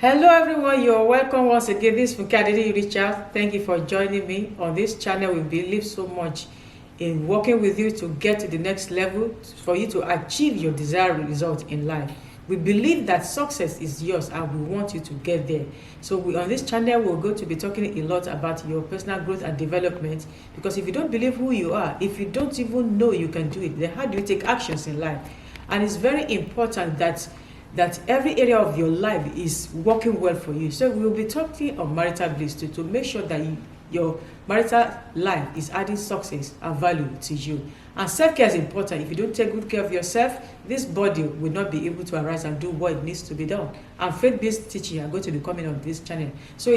Hello everyone, you're welcome once again. This is Funke reach out. Thank you for joining me on this channel. We believe so much in working with you to get to the next level, for you to achieve your desired result in life. We believe that success is yours and we want you to get there. So on this channel, we're going to be talking a lot about your personal growth and development, because if you don't believe who you are, if you don't even know you can do it, then how do you take actions in life? And it's very important that every area of your life is working well for you. So we'll be talking on marital bliss to make sure that your marital life is adding success and value to you. And self-care is important. If you don't take good care of yourself, this body will not be able to arise and do what it needs to be done. And faith-based teaching are going to be coming on this channel. So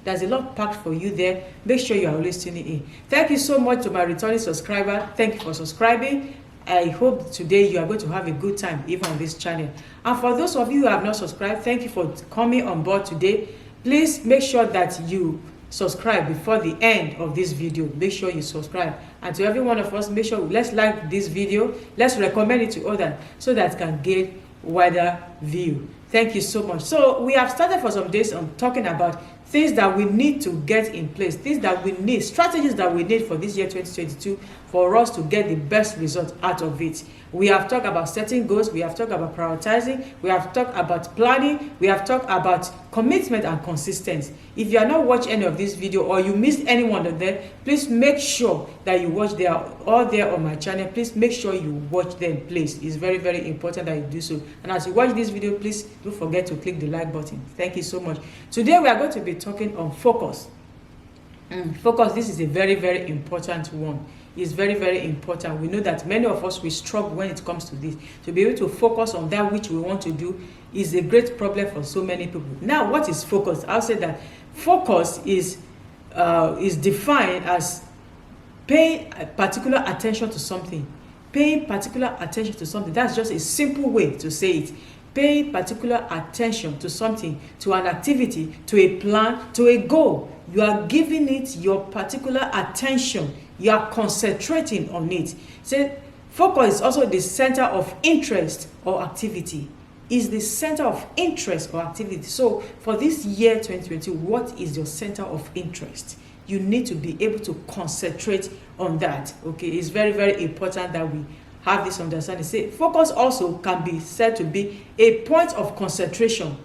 there's a lot packed for you there. Make sure you are always tuning in. Thank you so much to my returning subscriber. Thank you for subscribing. I hope today you are going to have a good time even on this channel. And for those of you who have not subscribed, thank you for coming on board today. Please make sure that you subscribe before the end of this video. Make sure you subscribe. And to every one of us, make sure let's like this video. Let's recommend it to others so that it can gain wider view. Thank you so much. So we have started for some days on talking about things that we need to get in place, things that we need, strategies that we need for this year 2022 for us to get the best result out of it. We have talked about setting goals, we have talked about prioritizing, we have talked about planning, we have talked about commitment and consistency. If you are not watching any of this video or you missed any one of them, please make sure that you watch. They are all there on my channel. Please make sure you watch them, please. It's very, very important that you do so. And as you watch this video, please don't forget to click the like button. Thank you so much. Today we are going to be talking on focus. Focus, this is a very, very important one. It's very, very important. We know that many of us, we struggle when it comes to this. To be able to focus on that which we want to do is a great problem for so many people. Now, what is focus? I'll say that focus is defined as paying particular attention to something. Paying particular attention to something. That's just a simple way to say it. Pay particular attention to something, to an activity, to a plan, to a goal. You are giving it your particular attention. You are concentrating on it. So focus is also the center of interest or activity. Is the center of interest or activity. So for this year 2020, what is your center of interest? You need to be able to concentrate on that. Okay, it's very, very important that we have this understanding. Say focus also can be said to be a point of concentration,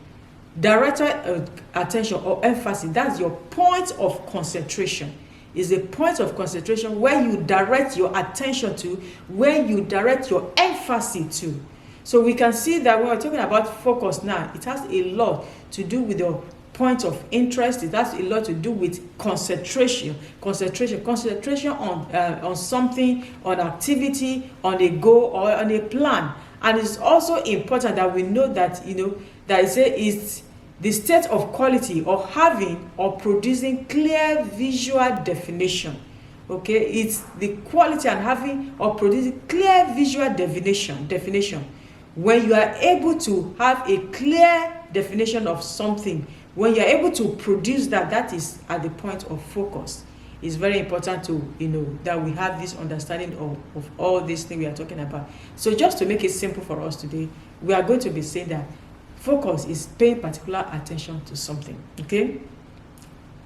directed attention or emphasis. That's your point of concentration. Is a point of concentration where you direct your attention to, where you direct your emphasis to. So we can see that when we're talking about focus now, it has a lot to do with your point of interest. It has a lot to do with concentration on something, on activity, on a goal or on a plan. And it's also important that we know that that is the state of quality of having or producing clear visual definition. Okay, it's the quality and having or producing clear visual definition. When you are able to have a clear definition of something, when you are able to produce that is at the point of focus. It's very important to that we have this understanding of all these things we are talking about. So just to make it simple for us today, we are going to be saying that focus is paying particular attention to something. Okay,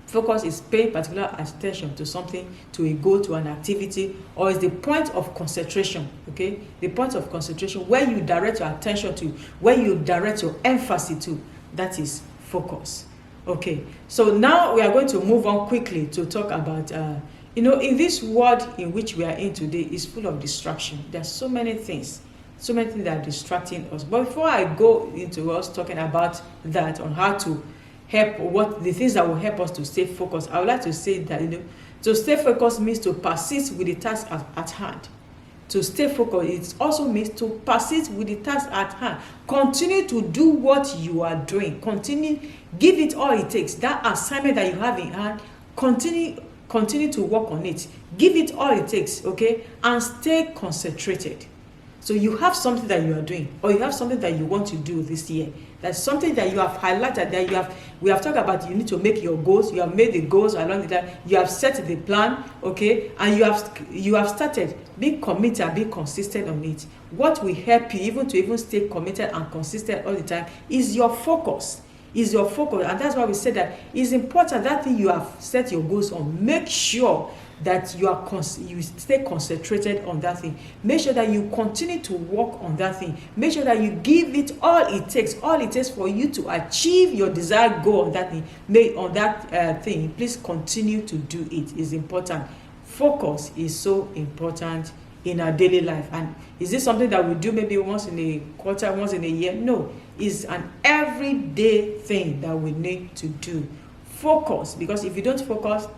focus is paying particular attention to something, to a goal, to an activity, or is the point of concentration. Okay, the point of concentration where you direct your attention to, where you direct your emphasis to. That is focus. Okay, so now we are going to move on quickly to talk about in this world in which we are in today is full of distraction. There's so many things that are distracting us. But before I go into us talking about that, on how to help, what the things that will help us to stay focused, I would like to say that to stay focused means to persist with the task at hand. To stay focused, it also means to persist with the task at hand. Continue to do what you are doing. Continue, give it all it takes. That assignment that you have in hand, continue to work on it. Give it all it takes, okay? And stay concentrated. So you have something that you are doing, or you have something that you want to do this year. That's something that you have highlighted, that we have talked about. You need to make your goals. You have made the goals along the time. You have set the plan, okay, and you have started. Be committed, be consistent on it. What will help you even to stay committed and consistent all the time is your focus. is your focus. And that's why we said that it's important, that thing you have set your goals on, make sure that you stay concentrated on that thing. Make sure that you continue to work on that thing. Make sure that you give it all it takes for you to achieve your desired goal on that thing. Please continue to do it. It's important. Focus is so important in our daily life. And is this something that we do maybe once in a quarter, once in a year? No, it's an everyday thing that we need to do. Focus, because if you don't focus,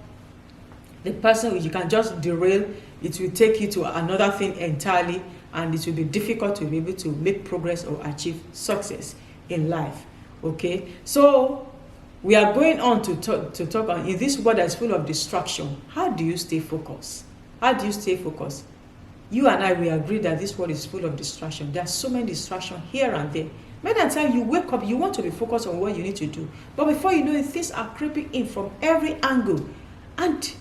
the person, you can just derail. It will take you to another thing entirely, and it will be difficult to be able to make progress or achieve success in life. Okay, so we are going on to talk on, in this world that is full of distraction, how do you stay focused? How do you stay focused? You and I, we agree that this world is full of distraction. There are so many distractions here and there. Many times you wake up, you want to be focused on what you need to do, but before you know it, things are creeping in from every angle, and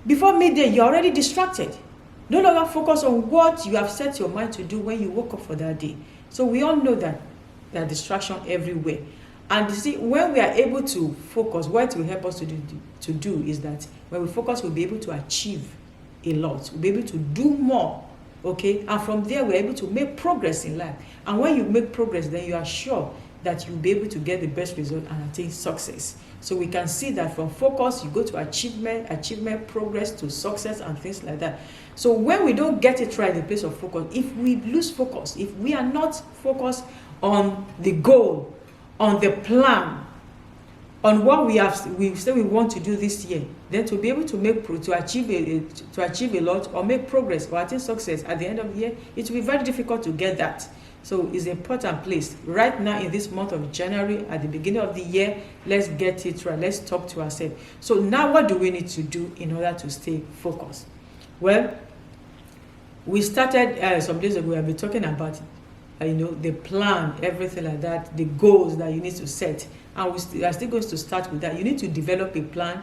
before midday, you're already distracted. No longer focus on what you have set your mind to do when you woke up for that day. So we all know that there are distractions everywhere. And you see, when we are able to focus, what it will help us to do is that when we focus, we'll be able to achieve a lot. We'll be able to do more. Okay? And from there, we're able to make progress in life. And when you make progress, then you are sure that you'll be able to get the best result and attain success. So we can see that from focus, you go to achievement, progress to success and things like that. So when we don't get it right in the place of focus, if we lose focus, if we are not focused on the goal, on the plan, on what we say we want to do this year, then to be able to achieve a lot or make progress or attain success at the end of the year, it will be very difficult to get that. So it's an important place. Right now in this month of January, at the beginning of the year, let's get it right. Let's talk to ourselves. So now what do we need to do in order to stay focused? Well, we started some days ago, we have been talking about the plan, everything like that, the goals that you need to set. And we are still going to start with that. You need to develop a plan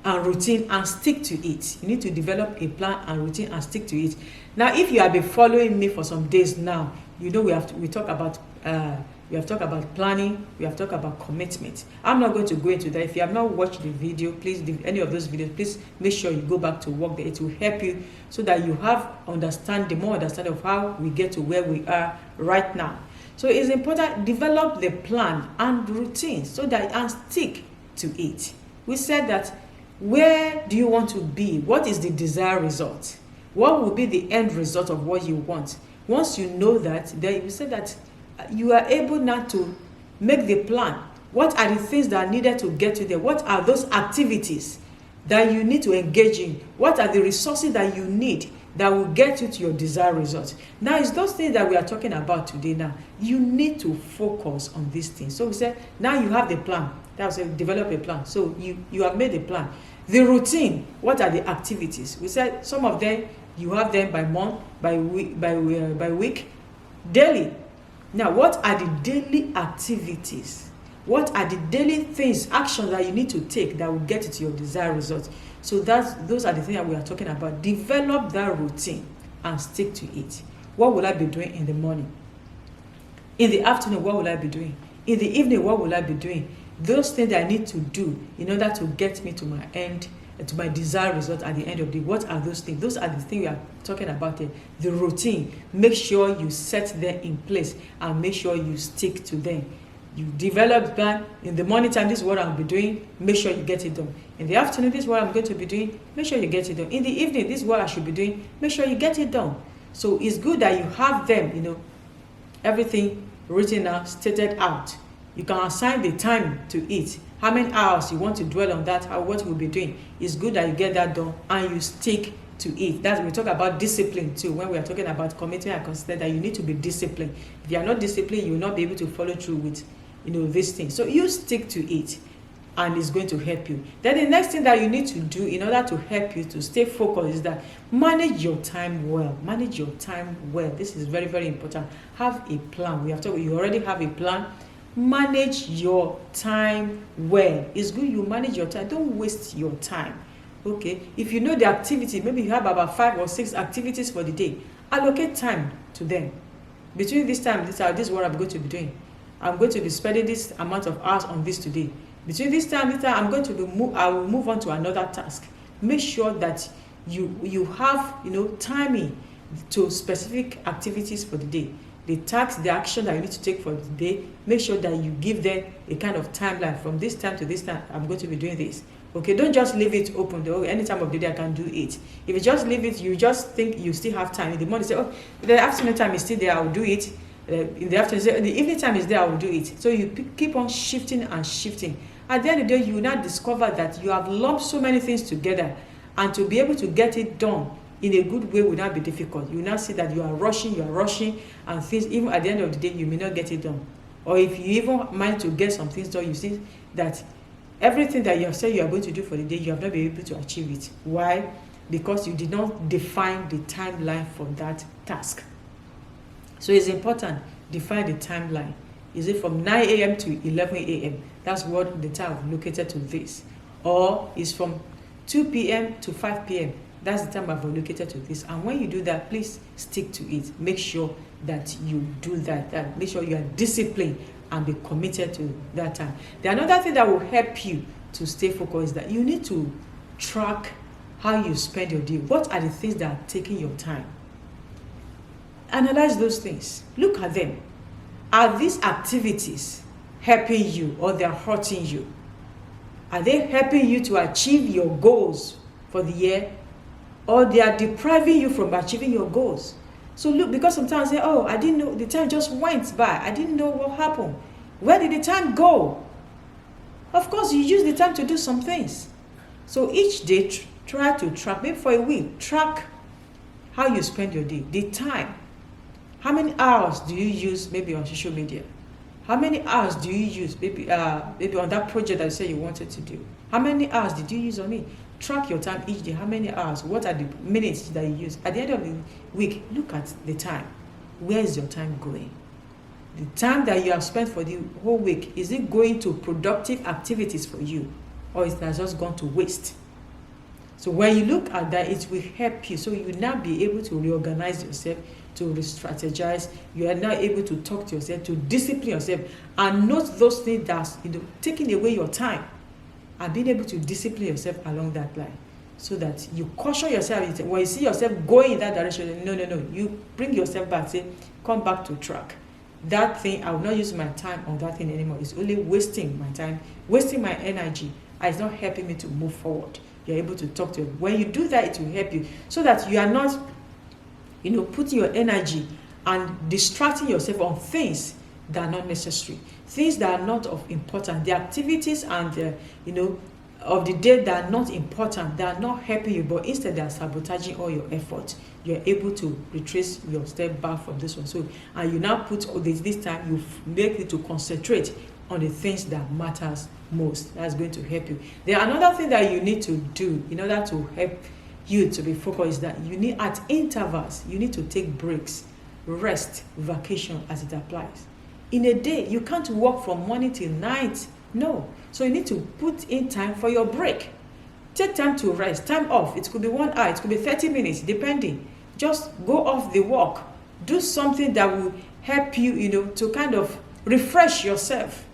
and routine and stick to it. You need to develop a plan and routine and stick to it. Now, if you have been following me for some days now, we talk about planning, we have talked about commitment. I'm not going to go into that. If you have not watched the video, please, any of those videos, please make sure you go back to work there. It will help you so that you have more understanding of how we get to where we are right now. So it's important, develop the plan and routine so that and stick to it. We said that, where do you want to be? What is the desired result? What will be the end result of what you want? Once you know that, then we said that you are able now to make the plan. What are the things that are needed to get you there? What are those activities that you need to engage in? What are the resources that you need that will get you to your desired results? Now, it's those things that we are talking about today now. You need to focus on these things. So we said, now you have the plan. That was develop a plan. So you have made a plan. The routine, what are the activities? We said some of them, you have them by month, by week, daily. Now, what are the daily activities? What are the daily things, actions that you need to take that will get you to your desired results? So those are the things that we are talking about. Develop that routine and stick to it. What will I be doing in the morning? In the afternoon, what will I be doing? In the evening, what will I be doing? Those things that I need to do in order to get me to my end, to my desired result at the end of the day. What are those things? Those are the things we are talking about here. The routine. Make sure you set them in place and make sure you stick to them. You develop plan. In the morning time, this is what I'll be doing. Make sure you get it done. In the afternoon, this is what I'm going to be doing. Make sure you get it done. In the evening, this is what I should be doing. Make sure you get it done. So it's good that you have them, everything written out, stated out. You can assign the time to it. How many hours you want to dwell on that, what you'll be doing. It's good that you get that done and you stick to it. We talk about discipline too. When we are talking about commitment, I consider that you need to be disciplined. If you are not disciplined, you will not be able to follow through with this thing. So you stick to it and it's going to help you. Then the next thing that you need to do in order to help you to stay focused is that manage your time well. Manage your time well. This is very, very important. Have a plan. You already have a plan. Manage your time well. It's good you manage your time. Don't waste your time. Okay, if you know the activity, maybe you have about 5 or 6 activities for the day, allocate time to them. Between this time, this is what I'm going to be doing. I'm going to be spending this amount of hours on this today. Between this time, I'm going to be I will move on to another task. Make sure that you have, timing to specific activities for the day. The tasks, the action that you need to take for the day, make sure that you give them a kind of timeline. From this time to this time, I'm going to be doing this. Okay, don't just leave it open. Any time of the day I can do it. If you just leave it, you just think you still have time. In the morning, say, oh, the afternoon time is still there, I will do it. In the afternoon, say, the evening time is there, I will do it. So you keep on shifting and shifting. At the end of the day, you will now discover that you have lumped so many things together, and to be able to get it done in a good way will not be difficult. You will now see that you are rushing, and things, even at the end of the day, you may not get it done. Or if you even mind to get some things done, you see that everything that you have said you are going to do for the day, you have not been able to achieve it. Why? Because you did not define the timeline for that task. So it's important, define the timeline. Is it from 9 a.m. to 11 a.m.? That's what the time I've located to this. Or is from 2 p.m. to 5 p.m. That's the time I've allocated to this. And when you do that, please stick to it. Make sure that you do that. Make sure you are disciplined and be committed to that time. The another thing that will help you to stay focused is that you need to track how you spend your day. What are the things that are taking your time? Analyze those things. Look at them. Are these activities helping you or they're hurting you? Are they helping you to achieve your goals for the year, or they are depriving you from achieving your goals? So look, because sometimes I say, oh, I didn't know, the time just went by. I didn't know what happened. Where did the time go? Of course, you use the time to do some things. So each day, try to track, maybe for a week, track how you spend your day, the time. How many hours do you use maybe on social media? How many hours do you use maybe on that project that you said you wanted to do? How many hours did you use on it? Track your time each day. How many hours? What are the minutes that you use? At the end of the week, look at the time. Where is your time going? The time that you have spent for the whole week, is it going to productive activities for you, or is that just gone to waste? So when you look at that, it will help you. So you will now be able to reorganize yourself, to re-strategize. You are now able to talk to yourself, to discipline yourself, and note those things that's taking away your time, and being able to discipline yourself along that line, so that you caution yourself. When you see yourself going in that direction, no, you bring yourself back, say, come back to track. That thing, I will not use my time on that thing anymore. It's only wasting my time, wasting my energy, and it's not helping me to move forward. You're able to talk to it. When you do that, it will help you, so that you are not putting your energy and distracting yourself on things that are not necessary, things that are not of importance, the activities and of the day that are not important, that are not helping you, but instead they are sabotaging all your effort. You're able to retrace your step back from this one. So, and you now put this time, you make it to concentrate on the things that matters most. That's going to help you. There another thing that you need to do in order to help you to be focused is that you need, at intervals, you need to take breaks, rest, vacation as it applies. In a day, you can't work from morning till night. No. So you need to put in time for your break. Take time to rest, time off. It could be 1 hour, it could be 30 minutes, depending. Just go off the walk. Do something that will help you, to kind of refresh yourself.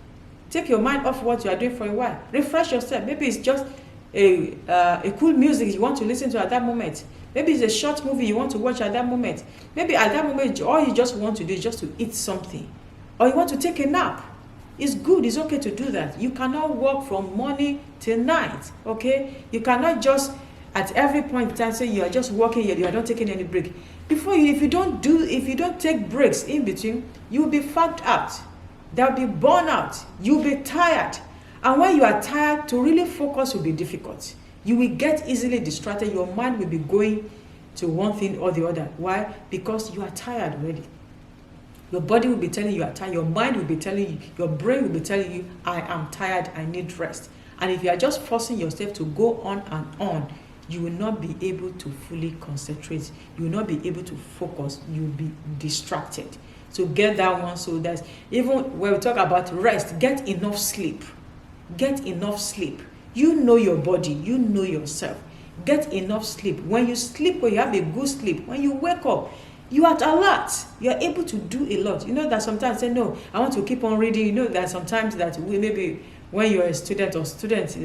Take your mind off what you are doing for a while. Refresh yourself. Maybe it's just a cool music you want to listen to at that moment. Maybe it's a short movie you want to watch at that moment. Maybe at that moment, all you just want to do is just to eat something. Or you want to take a nap. It's good, it's okay to do that. You cannot work from morning till night, okay? You cannot just, at every point in time, say you are just working, you are not taking any break. If you don't take breaks in between, you will be fagged out. There will be burnout. You'll be tired. And when you are tired, to really focus will be difficult. You will get easily distracted. Your mind will be going to one thing or the other. Why? Because you are tired already. Your body will be telling you are tired. Your mind will be telling you, your brain will be telling you, I am tired, I need rest. And if you are just forcing yourself to go on and on, you will not be able to fully concentrate. You will not be able to focus. You will be distracted. So get that one, so that even when we talk about rest, get enough sleep. Get enough sleep. You know your body. You know yourself. Get enough sleep. When you sleep, when you have a good sleep, when you wake up, you are alert. You are able to do a lot. You know that sometimes say, no, I want to keep on reading. You know that sometimes that maybe when you're a student or student,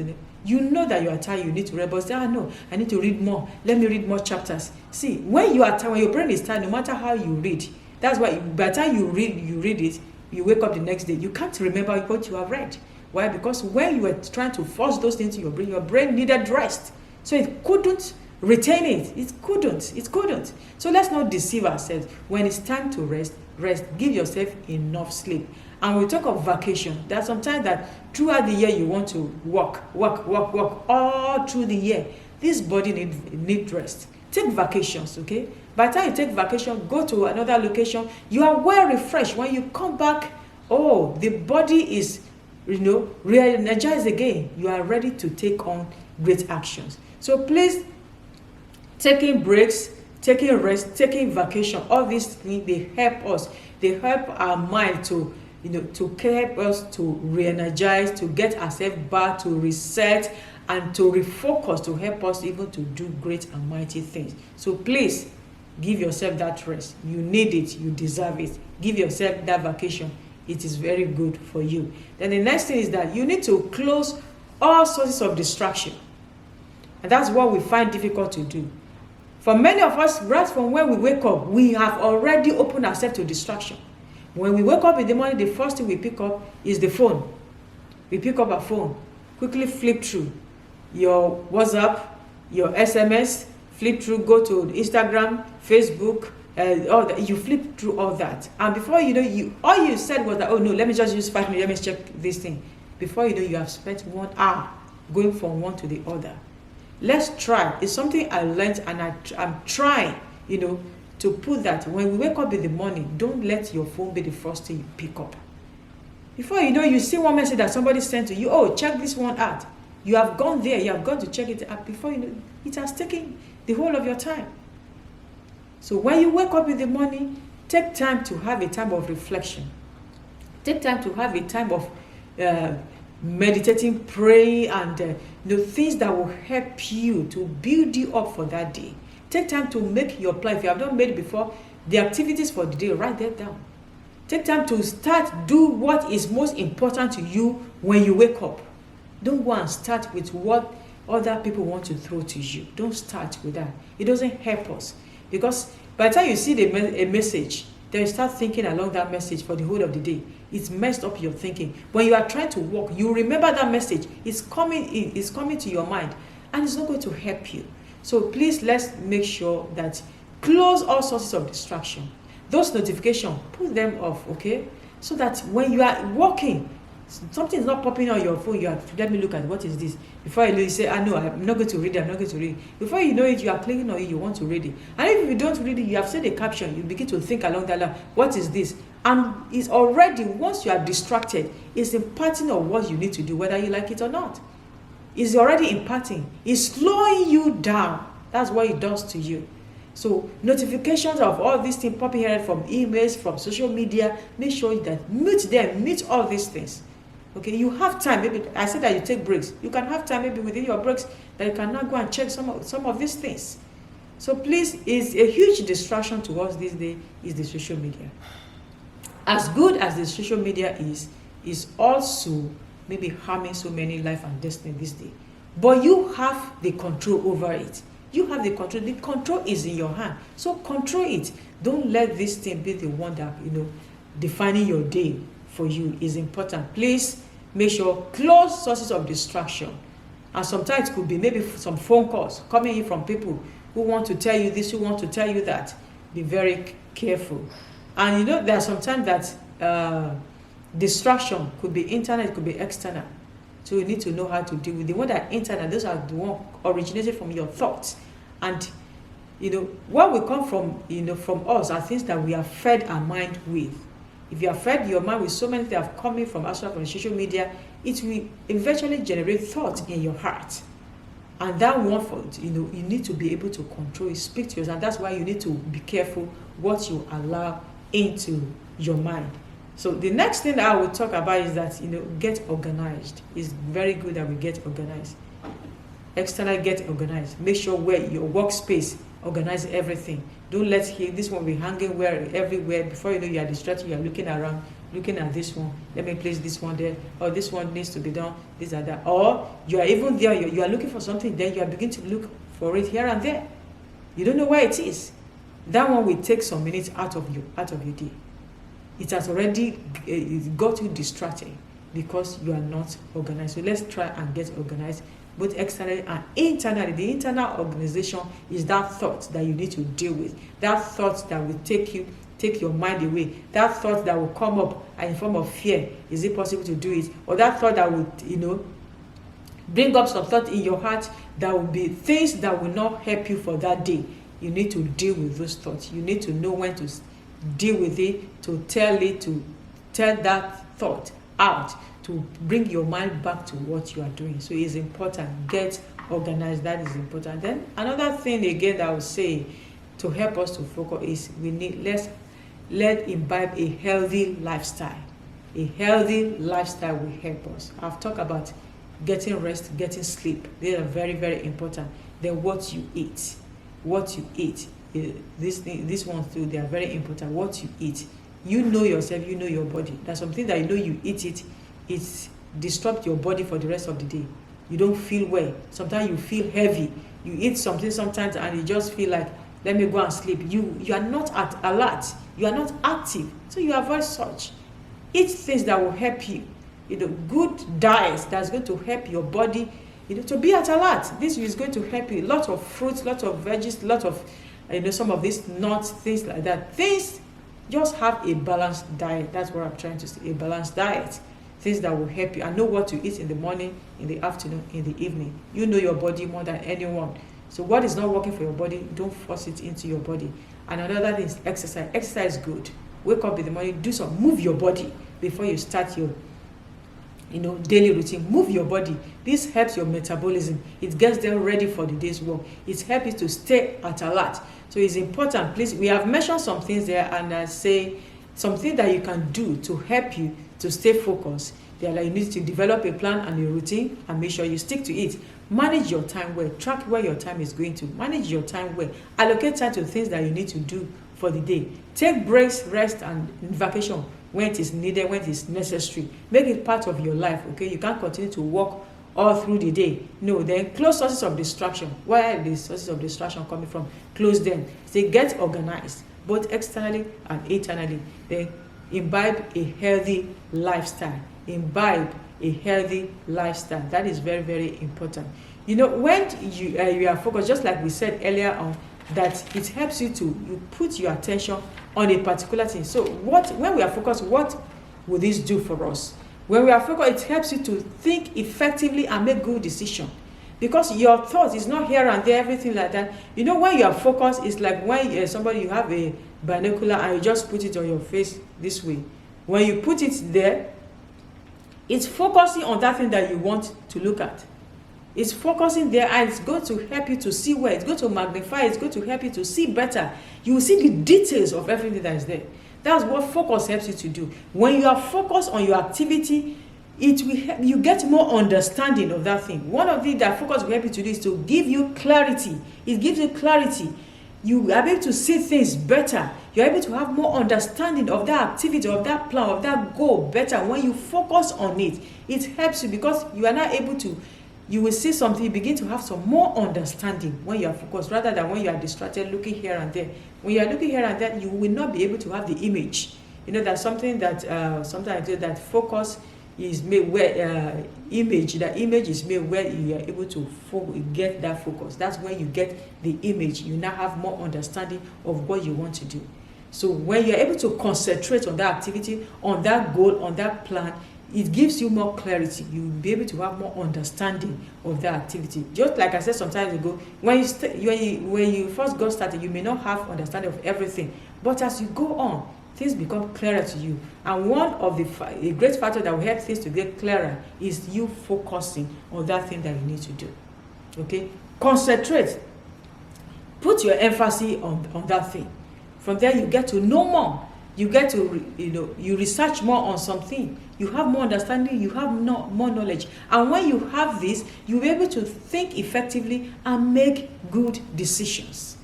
you know that you are tired, you need to read, but say, no, I need to read more. Let me read more chapters. See, when you are tired, when your brain is tired, no matter how you read, that's why by the time you read it, you wake up the next day, you can't remember what you have read. Why? Because when you were trying to force those things into your brain needed rest. So it couldn't retain it. It couldn't. So let's not deceive ourselves. When it's time to rest, give yourself enough sleep. And we talk of vacation. There's sometimes that throughout the year you want to work all through the year. This body need rest. Take vacations, okay? By the time you take vacation, go to another location. You are well refreshed. When you come back, the body is, re-energized again. You are ready to take on great actions. So please, taking breaks, taking rest, taking vacation, all these things, they help us. They help our mind to help us to re-energize, to get ourselves back, to reset, and to refocus, to help us even to do great and mighty things. So please, give yourself that rest. You need it. You deserve it. Give yourself that vacation. It is very good for you. Then the next thing is that you need to close all sources of distraction. And that's what we find difficult to do. For many of us, right from when we wake up, we have already opened ourselves to distraction. When we wake up in the morning, the first thing we pick up is the phone. We pick up our phone, quickly flip through your WhatsApp, your SMS, flip through, go to Instagram, Facebook, all that. You flip through all that. And before you know, all you said was that, oh no, let me just use 5 minutes, let me check this thing. Before you know, you have spent 1 hour going from one to the other. Let's try. It's something I learned, and I'm trying, to put that when we wake up in the morning, don't let your phone be the first thing you pick up. Before you know, you see one message that somebody sent to you, check this one out. You have gone there, you have gone to check it out. Before you know, it has taken the whole of your time. So when you wake up in the morning, take time to have a time of reflection. Take time to have a time of meditating, praying, and things that will help you to build you up for that day. Take time to make your plan. If you have not made it before, the activities for the day, write that down. Take time to do what is most important to you when you wake up. Don't go and start with what other people want to throw to you. Don't start with that. It doesn't help us. Because by the time you see a message, then you start thinking along that message for the whole of the day. It's messed up your thinking. When you are trying to walk, you remember that message. It's coming to your mind, and it's not going to help you. So please, let's make sure that close all sources of distraction. Those notifications, put them off, okay? So that when you are walking, something is not popping on your phone. You have to, let me look at what is this. Before you know, you say, no, I'm not going to read it. I'm not going to read it. Before you know it, you are clicking on it. You want to read it. And if you don't read it, you have said a caption. You begin to think along that line. What is this? And it's already, once you are distracted, it's imparting of what you need to do, whether you like it or not. It's already imparting. It's slowing you down. That's what it does to you. So notifications of all these things popping here from emails, from social media, make sure that mute all these things. Okay, you have time. Maybe I said that you take breaks. You can have time maybe within your breaks that you can now go and check some of these things. So please, it's a huge distraction to us this day is the social media. As good as the social media is also maybe harming so many life and destiny this day. But you have the control over it. You have the control. The control is in your hand. So control it. Don't let this thing be the one that, defining your day for you is important. Please make sure close sources of distraction. And sometimes it could be maybe some phone calls coming in from people who want to tell you this, who want to tell you that. Be very careful. And there are sometimes that distraction could be internal, it could be external. So you need to know how to deal with the one that internal. Those are the one originated from your thoughts, and what will come from from us are things that we have fed our mind with. If you have fed your mind with so many things that have coming from outside from social media, it will eventually generate thoughts in your heart, and that one for you need to be able to control it, speak to yourself. And that's why you need to be careful what you allow into your mind. So the next thing that I will talk about is that, get organized. It's very good that we get organized. External, get organized. Make sure where your workspace, organize everything. Don't let this one be hanging everywhere. Before you know, you are distracted, you are looking around, looking at this one. Let me place this one there, or this one needs to be done, this and that. Or you are even there, you are looking for something, then you are beginning to look for it here and there. You don't know where it is. That one will take some minutes out of your day. It has already got you distracted because you are not organized. So let's try and get organized, both externally and internally. The internal organization is that thought that you need to deal with. That thought that will take your mind away. That thought that will come up in form of fear. Is it possible to do it? Or that thought that will, bring up some thought in your heart that will be things that will not help you for that day. You need to deal with those thoughts. You need to know when to deal with it, to tell that thought out, to bring your mind back to what you are doing. So it's important. Get organized. That is important. Then another thing again that I would say to help us to focus is let's imbibe a healthy lifestyle. A healthy lifestyle will help us. I've talked about getting rest, getting sleep. They are very, very important. Then what you eat. This one too, they are very important. What you eat. You know yourself, you know your body. There's something that you eat it disrupts your body for the rest of the day. You don't feel well. Sometimes you feel heavy. You eat something sometimes and you just feel like, let me go and sleep. You are not at alert. You are not active. So you avoid such. Eat things that will help you. Good diets that's going to help your body, to be at alert. This is going to help you. Lots of fruits, lots of veggies, lots of, some of these nuts, things like that. Things, just have a balanced diet. That's what I'm trying to say. A balanced diet. Things that will help you. And know what to eat in the morning, in the afternoon, in the evening. You know your body more than anyone. So what is not working for your body, don't force it into your body. And another thing is exercise. Exercise is good. Wake up in the morning, move your body before you start your daily routine. Move your body. This helps your metabolism. It gets them ready for the day's work. It helps you to stay at alert. So it's important. Please, we have mentioned some things there, and I say something that you can do to help you to stay focused. You need to develop a plan and a routine and make sure you stick to it. Manage your time well. Track where your time is going to. Manage your time well. Allocate time to things that you need to do for the day. Take breaks, rest, and vacation when it is needed, when it is necessary. Make it part of your life, okay? You can't continue to work all through the day. No, then close sources of distraction. Where are the sources of distraction coming from? Close them. Say, get organized, both externally and internally. Then imbibe a healthy lifestyle. Imbibe a healthy lifestyle. That is very, very important. When you are focused, just like we said earlier on, that it helps you put your attention on a particular thing. So when we are focused, what will this do for us? When we are focused, it helps you to think effectively and make good decisions. Because your thoughts is not here and there, everything like that. When you are focused, it's like when you have a binocular and you just put it on your face this way. When you put it there, it's focusing on that thing that you want to look at. It's focusing there, and it's going to help you to see well. It's going to magnify. It's going to help you to see better. You will see the details of everything that is there. That's what focus helps you to do. When you are focused on your activity, it will help you get more understanding of that thing. One of the things that focus will help you to do is to give you clarity. It gives you clarity. You are able to see things better. You're able to have more understanding of that activity, of that plan, of that goal better. When you focus on it, it helps you because you are not able to. You will see something, you begin to have some more understanding when you are focused, rather than when you are distracted, looking here and there. When you are looking here and there, you will not be able to have the image. That's something that sometimes that focus is made where the image is made where you are able to get that focus. That's when you get the image. You now have more understanding of what you want to do. So when you're able to concentrate on that activity, on that goal, on that plan, it gives you more clarity. You will be able to have more understanding of that activity. Just like I said some time ago, when you first got started, you may not have understanding of everything. But as you go on, things become clearer to you. And one of the great factor that will help things to get clearer is you focusing on that thing that you need to do. Okay? Concentrate. Put your emphasis on that thing. From there, you get to know more. You get to, you research more on something. You have more understanding. You have more knowledge. And when you have this, you'll be able to think effectively and make good decisions.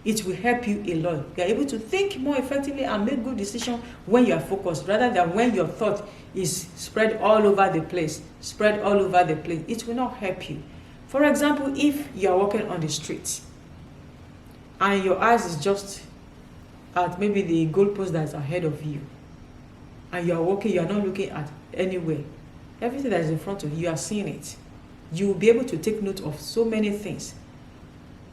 it will help you a lot. You are able to think more effectively and make good decisions when you are focused, rather than when your thought is spread all over the place. It will not help you. For example, if you are walking on the street and your eyes is just at maybe the goalpost that is ahead of you, and you are walking, you are not looking at anywhere, everything that is in front of you, you are seeing it. You will be able to take note of so many things,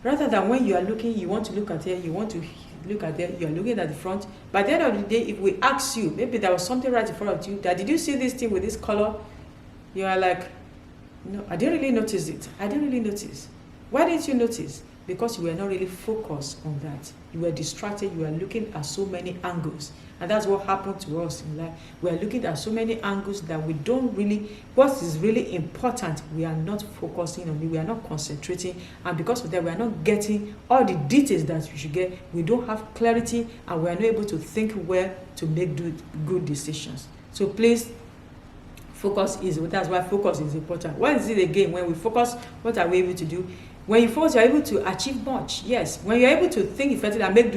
rather than when you are looking, you want to look at here, you want to look at there, you are looking at the front. By the end of the day, if we ask you, maybe there was something right in front of you, that did you see this thing with this color? You are like, no, I didn't really notice it. Why didn't you notice? Because you were not really focused on that. You were distracted. You were looking at so many angles. And that's what happened to us in life. We are looking at so many angles that we don't really, what is really important, we are not focusing on it. We are not concentrating. And because of that, we are not getting all the details that we should get. We don't have clarity, and we are not able to think well to make good decisions. So please, that's why focus is important. What is it again? When we focus, what are we able to do? When you focus, you are able to achieve much. Yes, when you are able to think effectively and make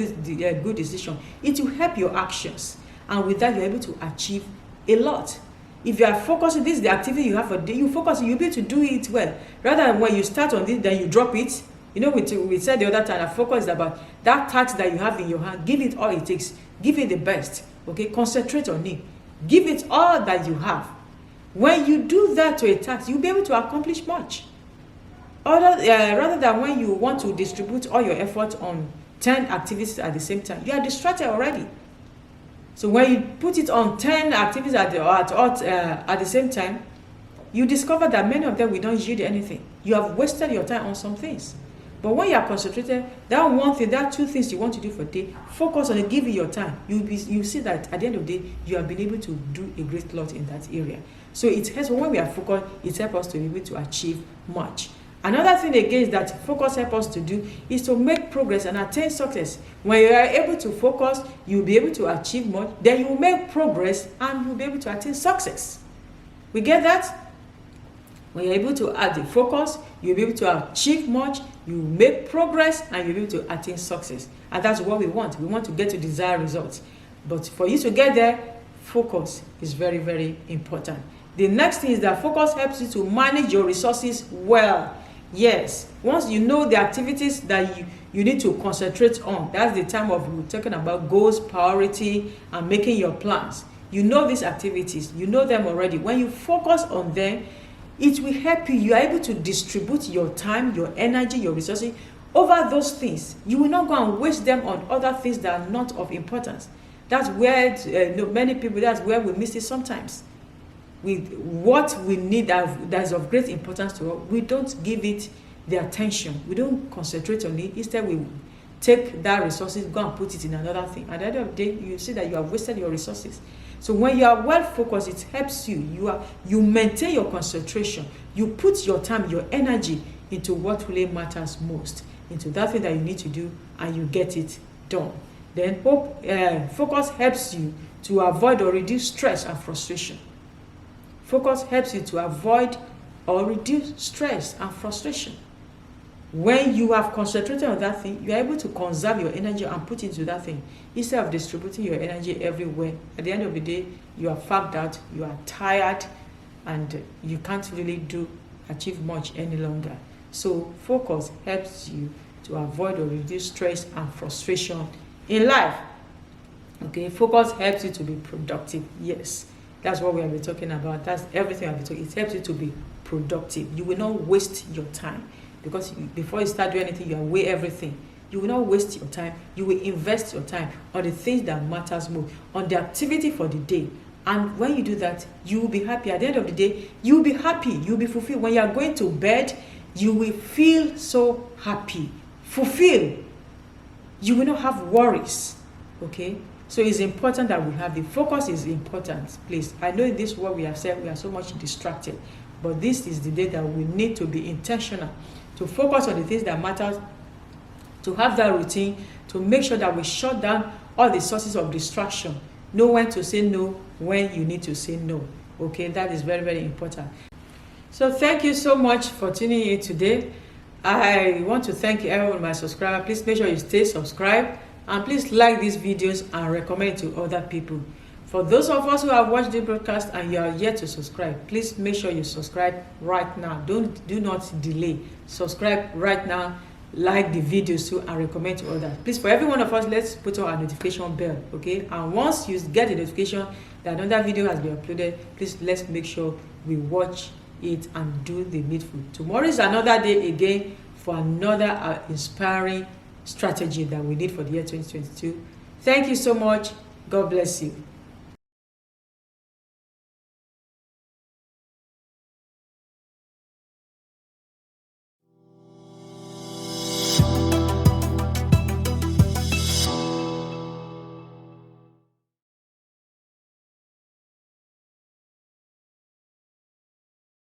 good decision, it will help your actions. And with that, you are able to achieve a lot. If you are focusing, this is the activity you have for day, you focus, you'll be able to do it well. Rather than when you start on this, then you drop it. You know, we said the other time that focus is about that task that you have in your hand. Give it all it takes. Give it the best. Okay, concentrate on it. Give it all that you have. When you do that to a task, you'll be able to accomplish much. Rather than when you want to distribute all your effort on 10 activities at the same time, you are distracted already. So when you put it on 10 activities at the same time, you discover that many of them will not yield anything. You have wasted your time on some things. But when you are concentrated, that one thing, that two things you want to do for the day, focus on it, give it your time. You see that at the end of the day, you have been able to do a great lot in that area. So it helps, when we are focused, it helps us to be able to achieve much. Another thing again that focus helps us to do is to make progress and attain success. When you are able to focus, you'll be able to achieve much. Then you will make progress and you'll be able to attain success. We get that? When you're able to add the focus, you'll be able to achieve much, you make progress, and you'll be able to attain success. And that's what we want. We want to get to desired results. But for you to get there, focus is very, very important. The next thing is that focus helps you to manage your resources well. Yes, once you know the activities that you need to concentrate on, that's the time of we're talking about goals, priority, and making your plans. You know these activities, you know them already. When you focus on them, it will help you. You are able to distribute your time, your energy, your resources over those things. You will not go and waste them on other things that are not of importance. That's where many people, that's where we miss it sometimes. With what we need that is of great importance to us, we don't give it the attention. We don't concentrate on it. Instead, we take that resources, go and put it in another thing. At the end of the day, you see that you have wasted your resources. So when you are well focused, it helps you. You maintain your concentration. You put your time, your energy into what really matters most, into that thing that you need to do, and you get it done. Then focus helps you to avoid or reduce stress and frustration. Focus helps you to avoid or reduce stress and frustration. When you have concentrated on that thing, you are able to conserve your energy and put into that thing instead of distributing your energy everywhere. At the end of the day, you are fagged out, you are tired, and you can't really achieve much any longer. So focus helps you to avoid or reduce stress and frustration in life. Okay, focus helps you to be productive. Yes. That's what we have been talking about. That's everything I've been talking. It helps you to be productive. You will not waste your time, because before you start doing anything, you weigh everything. You will not waste your time. You will invest your time on the things that matters most, on the activity for the day. And when you do that, you will be happy. At the end of the day, you will be happy. You will be fulfilled. When you are going to bed, you will feel so happy, fulfilled. You will not have worries. Okay? So it's important that we have the focus is important, please. I know in this world we have said we are so much distracted, but this is the day that we need to be intentional, to focus on the things that matter, to have that routine, to make sure that we shut down all the sources of distraction. Know when to say no, when you need to say no. Okay, that is very, very important. So thank you so much for tuning in today. I want to thank everyone, my subscriber. Please make sure you stay subscribed, and please like these videos and recommend it to other people. For those of us who have watched the broadcast and you are yet to subscribe, please make sure you subscribe right now. Do not delay. Subscribe right now, like the videos too, and recommend to others. Please, for every one of us, let's put on our notification bell, okay? And once you get the notification that another video has been uploaded, please let's make sure we watch it and do the needful. Tomorrow is another day again for another inspiring strategy that we need for the year 2022. Thank you so much. God bless you.